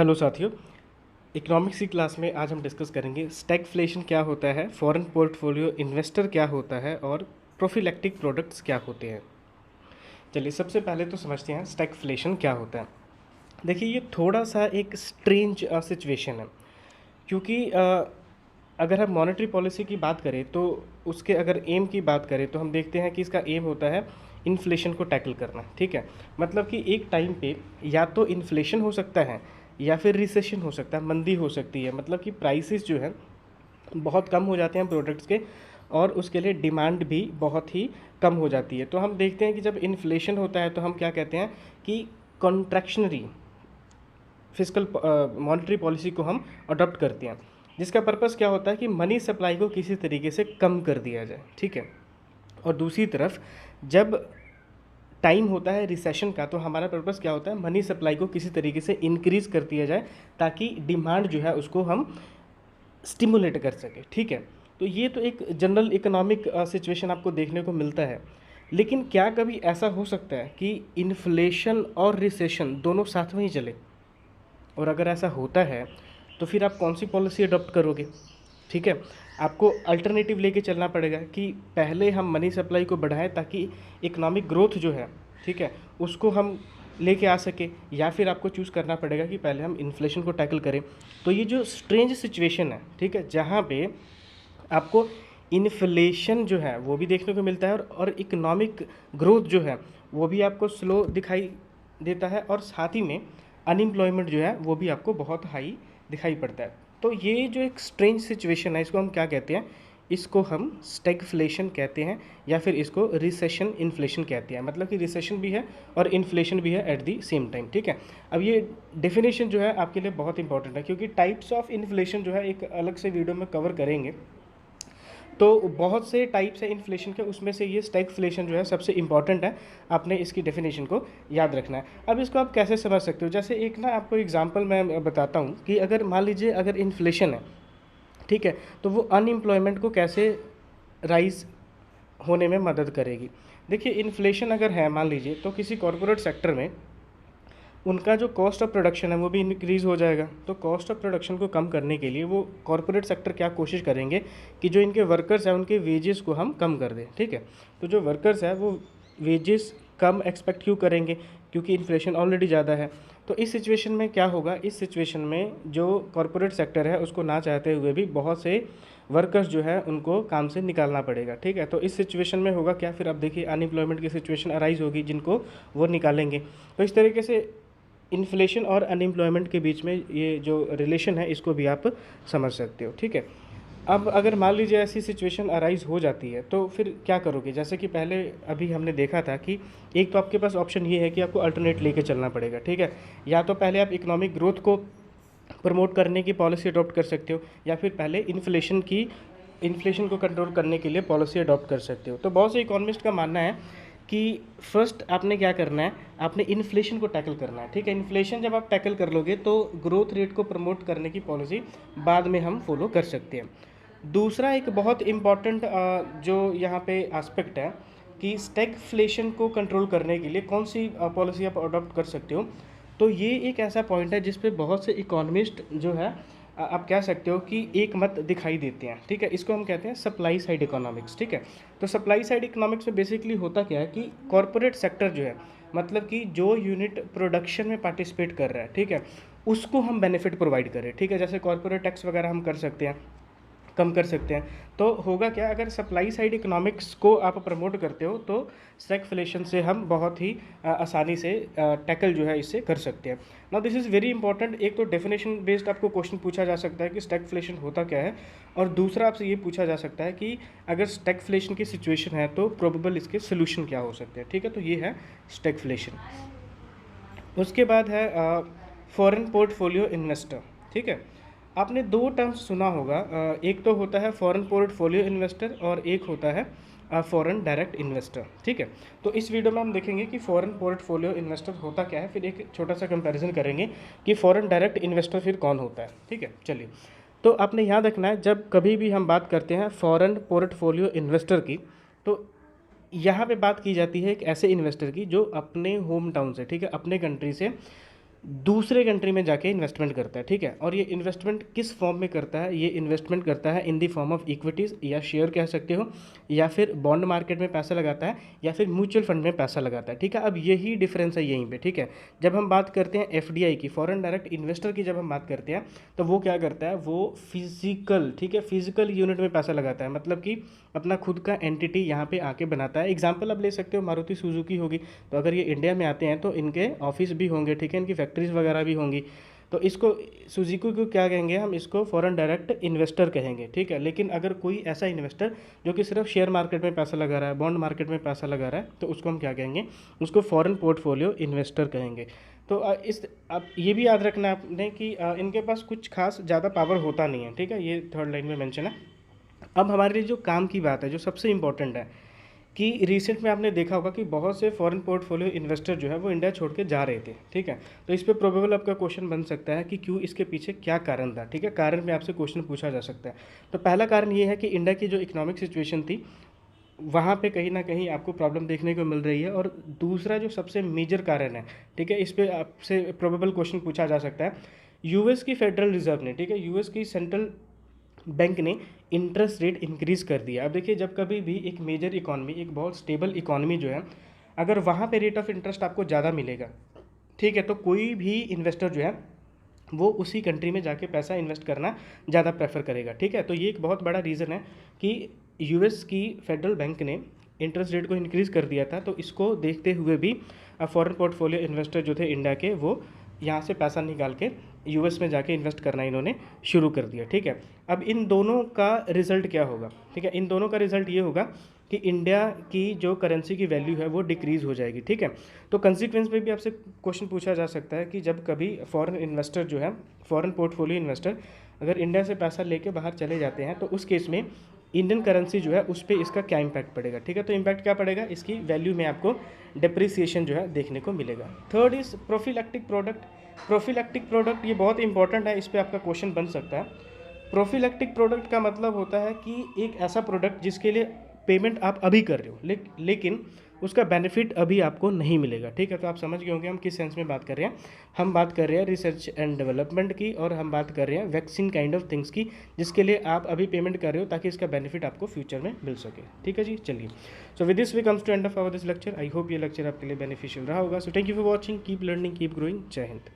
Hello साथियों, economics की class में आज हम डिस्कस करेंगे स्टैगफ्लेशन क्या होता है, फॉरेन पोर्टफोलियो इन्वेस्टर क्या होता है और प्रोफिलैक्टिक प्रोडक्ट्स क्या होते हैं। चलिए सबसे पहले तो समझते हैं स्टैगफ्लेशन क्या होता है। देखिए ये थोड़ा सा एक स्ट्रेंज सिचुएशन है क्योंकि अगर हम मॉनेटरी पॉलिसी की बात करें तो उसके अगर एम की बात करें तो हम देखते हैं कि इसका एम होता है इन्फ्लेशन को टैकल करना। ठीक है, मतलब कि एक टाइम पे या तो इन्फ्लेशन हो सकता है या फिर रिसेशन हो सकता है, मंदी हो सकती है, मतलब कि प्राइसेस जो है बहुत कम हो जाते हैं प्रोडक्ट्स के और उसके लिए डिमांड भी बहुत ही कम हो जाती है। तो हम देखते हैं कि जब इन्फ्लेशन होता है तो हम क्या कहते हैं कि कॉन्ट्रैक्शनरी फिजिकल मॉनेटरी पॉलिसी को हम अडॉप्ट करते हैं, जिसका पर्पस क्या होता है कि मनी सप्लाई को किसी तरीके से कम कर दिया जाए। ठीक है, और दूसरी तरफ जब टाइम होता है रिसेशन का तो हमारा पर्पस क्या होता है, मनी सप्लाई को किसी तरीके से इंक्रीज कर दिया जाए ताकि डिमांड जो है उसको हम स्टिमुलेट कर सके। ठीक है, तो ये तो एक जनरल इकोनॉमिक सिचुएशन आपको देखने को मिलता है। लेकिन क्या कभी ऐसा हो सकता है कि इन्फ्लेशन और रिसेशन दोनों साथ में ही चले? और अगर ऐसा होता है तो फिर आप कौन सी पॉलिसी अडॉप्ट करोगे? ठीक है, आपको अल्टरनेटिव लेके चलना पड़ेगा कि पहले हम मनी सप्लाई को बढ़ाएं ताकि इकोनॉमिक ग्रोथ जो है, ठीक है, उसको हम लेके आ सके, या फिर आपको चूज़ करना पड़ेगा कि पहले हम इन्फ्लेशन को टैकल करें। तो ये जो स्ट्रेंज सिचुएशन है, ठीक है, जहाँ पे आपको इन्फ्लेशन जो है वो भी देखने को मिलता है और इकोनॉमिक ग्रोथ जो है वो भी आपको स्लो दिखाई देता है और साथ ही में अनएम्प्लॉयमेंट जो है वो भी आपको बहुत हाई दिखाई पड़ता है। तो ये जो एक स्ट्रेंज सिचुएशन है इसको हम क्या कहते हैं? इसको हम स्टैगफ्लेशन कहते हैं या फिर इसको रिसेशन इन्फ्लेशन कहते हैं। मतलब कि रिसेशन भी है और इन्फ्लेशन भी है एट दी सेम टाइम। ठीक है, अब ये डेफिनेशन जो है आपके लिए बहुत इंपॉर्टेंट है क्योंकि टाइप्स ऑफ इन्फ्लेशन जो है एक अलग से वीडियो में कवर करेंगे। तो बहुत से टाइप्स है इन्फ्लेशन के, उसमें से ये स्टैगफ्लेशन जो है सबसे इंपॉर्टेंट है। आपने इसकी डेफिनेशन को याद रखना है। अब इसको आप कैसे समझ सकते हो? जैसे एक ना आपको एग्जांपल मैं बताता हूँ कि अगर मान लीजिए अगर इन्फ्लेशन है, ठीक है, तो वो अनएम्प्लॉयमेंट को कैसे राइज होने में मदद करेगी। देखिए इन्फ्लेशन अगर है मान लीजिए तो किसी कॉरपोरेट सेक्टर में उनका जो कॉस्ट ऑफ प्रोडक्शन है वो भी इंक्रीज़ हो जाएगा। तो कॉस्ट ऑफ प्रोडक्शन को कम करने के लिए वो कॉरपोरेट सेक्टर क्या कोशिश करेंगे कि जो इनके वर्कर्स हैं उनके वेजेस को हम कम कर दें। ठीक है, तो जो वर्कर्स हैं वो वेजेस कम एक्सपेक्ट क्यों करेंगे? क्योंकि इन्फ्लेशन ऑलरेडी ज़्यादा है। तो इस सिचुएशन में क्या होगा, इस सिचुएशन में जो कॉरपोरेट सेक्टर है उसको ना चाहते हुए भी बहुत से वर्कर्स जो है उनको काम से निकालना पड़ेगा। ठीक है, तो इस सिचुएशन में होगा क्या, फिर अब देखिए अनएम्प्लॉयमेंट की सिचुएशन अराइज होगी जिनको वो निकालेंगे। तो इस तरीके से इन्फ्लेशन और अनएम्प्लॉयमेंट के बीच में ये जो रिलेशन है इसको भी आप समझ सकते हो। ठीक है, अब अगर मान लीजिए ऐसी सिचुएशन अराइज हो जाती है तो फिर क्या करोगे? जैसे कि पहले अभी हमने देखा था कि एक तो आपके पास ऑप्शन ये है कि आपको अल्टरनेट लेके चलना पड़ेगा। ठीक है, या तो पहले आप इकोनॉमिक ग्रोथ को प्रमोट करने की पॉलिसी अडॉप्ट कर सकते हो या फिर पहले इन्फ्लेशन को कंट्रोल करने के लिए पॉलिसी अडॉप्ट कर सकते हो। तो बहुत से इकोनॉमिस्ट का मानना है कि फर्स्ट आपने क्या करना है, आपने इन्फ्लेशन को टैकल करना है। ठीक है, इन्फ्लेशन जब आप टैकल कर लोगे तो ग्रोथ रेट को प्रमोट करने की पॉलिसी बाद में हम फॉलो कर सकते हैं। दूसरा एक बहुत इम्पॉर्टेंट जो यहाँ पे एस्पेक्ट है कि स्टैगफ्लेशन को कंट्रोल करने के लिए कौन सी पॉलिसी आप अडॉप्ट कर सकते हो। तो ये एक ऐसा पॉइंट है जिस पे बहुत से इकोनॉमिस्ट जो है आप कह सकते हो कि एक मत दिखाई देते हैं। ठीक है, इसको हम कहते हैं सप्लाई साइड इकोनॉमिक्स। ठीक है, तो सप्लाई साइड इकोनॉमिक्स में बेसिकली होता क्या है कि कॉरपोरेट सेक्टर जो है, मतलब कि जो यूनिट प्रोडक्शन में पार्टिसिपेट कर रहा है, ठीक है, उसको हम बेनिफिट प्रोवाइड करें। ठीक है, जैसे कॉरपोरेट टैक्स वगैरह हम कर सकते हैं, कम कर सकते हैं। तो होगा क्या, अगर सप्लाई साइड इकोनॉमिक्स को आप प्रमोट करते हो तो स्टैगफ्लेशन से हम बहुत ही आसानी से टैकल जो है इससे कर सकते हैं। Now this is very important. एक तो डेफिनेशन बेस्ड आपको क्वेश्चन पूछा जा सकता है कि स्टैगफ्लेशन होता क्या है, और दूसरा आपसे ये पूछा जा सकता है कि अगर स्टैगफ्लेशन की सिचुएशन है तो प्रोबेबल इसके सोल्यूशन क्या हो सकते हैं। ठीक है, तो ये है स्टैगफ्लेशन। उसके बाद है फॉरेन पोर्टफोलियो इन्वेस्टर। ठीक है, आपने दो टर्म्स सुना होगा, एक तो होता है फॉरेन पोर्टफोलियो इन्वेस्टर और एक होता है फॉरेन डायरेक्ट इन्वेस्टर। ठीक है, तो इस वीडियो में हम देखेंगे कि फॉरेन पोर्टफोलियो इन्वेस्टर होता क्या है, फिर एक छोटा सा कंपैरिजन करेंगे कि फॉरेन डायरेक्ट इन्वेस्टर फिर कौन होता है। ठीक है, चलिए, तो आपने याद रखना है जब कभी भी हम बात करते हैं फॉरेन पोर्टफोलियो इन्वेस्टर की, तो यहाँ पे बात की जाती है एक ऐसे इन्वेस्टर की जो अपने होम टाउन से, ठीक है, अपने कंट्री से दूसरे कंट्री में जाके इन्वेस्टमेंट करता है, ठीक है। और ये इन्वेस्टमेंट किस फॉर्म में करता है? ये इन्वेस्टमेंट करता है इन दी फॉर्म ऑफ इक्विटीज़ या शेयर कह सकते हो, या फिर बॉन्ड मार्केट में पैसा लगाता है, या फिर म्यूचुअल फंड में पैसा लगाता है, ठीक है। अब यही डिफरेंस है यहीं पे, ठीक है। जब हम बात करते हैं एफडीआई की, फॉरेन डायरेक्ट इन्वेस्टर की, जब हम बात करते हैं तो वो क्या करता है, वो फिजिकल, ठीक है, फिजिकल यूनिट में पैसा लगाता है, मतलब कि अपना खुद का एंटिटी यहाँ पे आके बनाता है। एग्जाम्पल अब ले सकते हो, मारुति सुजुकी होगी, तो अगर ये इंडिया में आते हैं तो इनके ऑफिस भी होंगे, ठीक है, इनकी फैक्ट्रीज वगैरह भी होंगी। तो इसको सुजुकी को क्या कहेंगे हम? इसको फॉरेन डायरेक्ट इन्वेस्टर कहेंगे, ठीक है। लेकिन अगर कोई ऐसा इन्वेस्टर जो कि सिर्फ शेयर मार्केट में पैसा लगा रहा है, बॉन्ड मार्केट में पैसा लगा रहा है, तो उसको हम क्या कहेंगे? उसको फॉरेन पोर्टफोलियो इन्वेस्टर कहेंगे। तो इस अब ये भी याद रखना आपने कि इनके पास कुछ खास ज़्यादा पावर होता नहीं है, ठीक है, ये थर्ड लाइन में मेंशन है। अब हमारे लिए जो काम की बात है, जो सबसे इम्पोर्टेंट है, कि रिसेंट में आपने देखा होगा कि बहुत से फॉरेन पोर्टफोलियो इन्वेस्टर जो है वो इंडिया छोड़ के जा रहे थे, ठीक है। तो इस पे प्रोबेबल आपका क्वेश्चन बन सकता है कि क्यों, इसके पीछे क्या कारण था, ठीक है। कारण में आपसे क्वेश्चन पूछा जा सकता है। तो पहला कारण ये है कि इंडिया की जो इकोनॉमिक सिचुएशन थी, वहाँ पे कहीं ना कहीं आपको प्रॉब्लम देखने को मिल रही है। और दूसरा जो सबसे मेजर कारण है, ठीक है, इस पे आपसे प्रोबेबल क्वेश्चन पूछा जा सकता है। यूएस की फेडरल रिजर्व ने, ठीक है, यूएस की सेंट्रल बैंक ने इंटरेस्ट रेट इंक्रीज़ कर दिया। अब देखिए, जब कभी भी एक मेजर इकॉनमी, एक बहुत स्टेबल इकॉनमी जो है, अगर वहाँ पे रेट ऑफ इंटरेस्ट आपको ज़्यादा मिलेगा, ठीक है, तो कोई भी इन्वेस्टर जो है वो उसी कंट्री में जाके पैसा इन्वेस्ट करना ज़्यादा प्रेफर करेगा, ठीक है। तो ये एक बहुत बड़ा रीज़न है कि यूएस की फेडरल बैंक ने इंटरेस्ट रेट को इंक्रीज़ कर दिया था। तो इसको देखते हुए भी फॉरेन पोर्टफोलियो इन्वेस्टर जो थे इंडिया के, वो यहाँ से पैसा निकाल के यूएस में जाके इन्वेस्ट करना इन्होंने शुरू कर दिया, ठीक है। अब इन दोनों का रिजल्ट क्या होगा, ठीक है, इन दोनों का रिजल्ट ये होगा कि इंडिया की जो करेंसी की वैल्यू है वो डिक्रीज़ हो जाएगी, ठीक है। तो कंसिक्वेंस में भी आपसे क्वेश्चन पूछा जा सकता है कि जब कभी फॉरेन इन्वेस्टर जो है, फॉरेन पोर्टफोलियो इन्वेस्टर अगर इंडिया से पैसा लेके बाहर चले जाते हैं, तो उस केस में इंडियन करेंसी जो है उस पर इसका क्या इम्पैक्ट पड़ेगा, ठीक है। तो इम्पैक्ट क्या पड़ेगा? इसकी वैल्यू में आपको डिप्रिसिएशन जो है देखने को मिलेगा। Third is prophylactic product. Prophylactic product ये बहुत इंपॉर्टेंट है, इस पर आपका क्वेश्चन बन सकता है। प्रोफिलैक्टिक प्रोडक्ट का मतलब होता है कि एक ऐसा प्रोडक्ट जिसके लिए पेमेंट आप अभी कर रहे हो, लेकिन उसका बेनिफिट अभी आपको नहीं मिलेगा, ठीक है। तो आप समझ गए होंगे हम किस सेंस में बात कर रहे हैं। हम बात कर रहे हैं रिसर्च एंड डेवलपमेंट की, और हम बात कर रहे हैं वैक्सीन काइंड ऑफ थिंग्स की, जिसके लिए आप अभी पेमेंट कर रहे हो ताकि इसका बेनिफिट आपको फ्यूचर में मिल सके, ठीक है जी। चलिए, so with this we comes to end of our this lecture. I hope ये लेक्चर आपके लिए बेनिफिशियल रहा होगा। So thank you for watching, keep learning, keep growing. जय हिंद।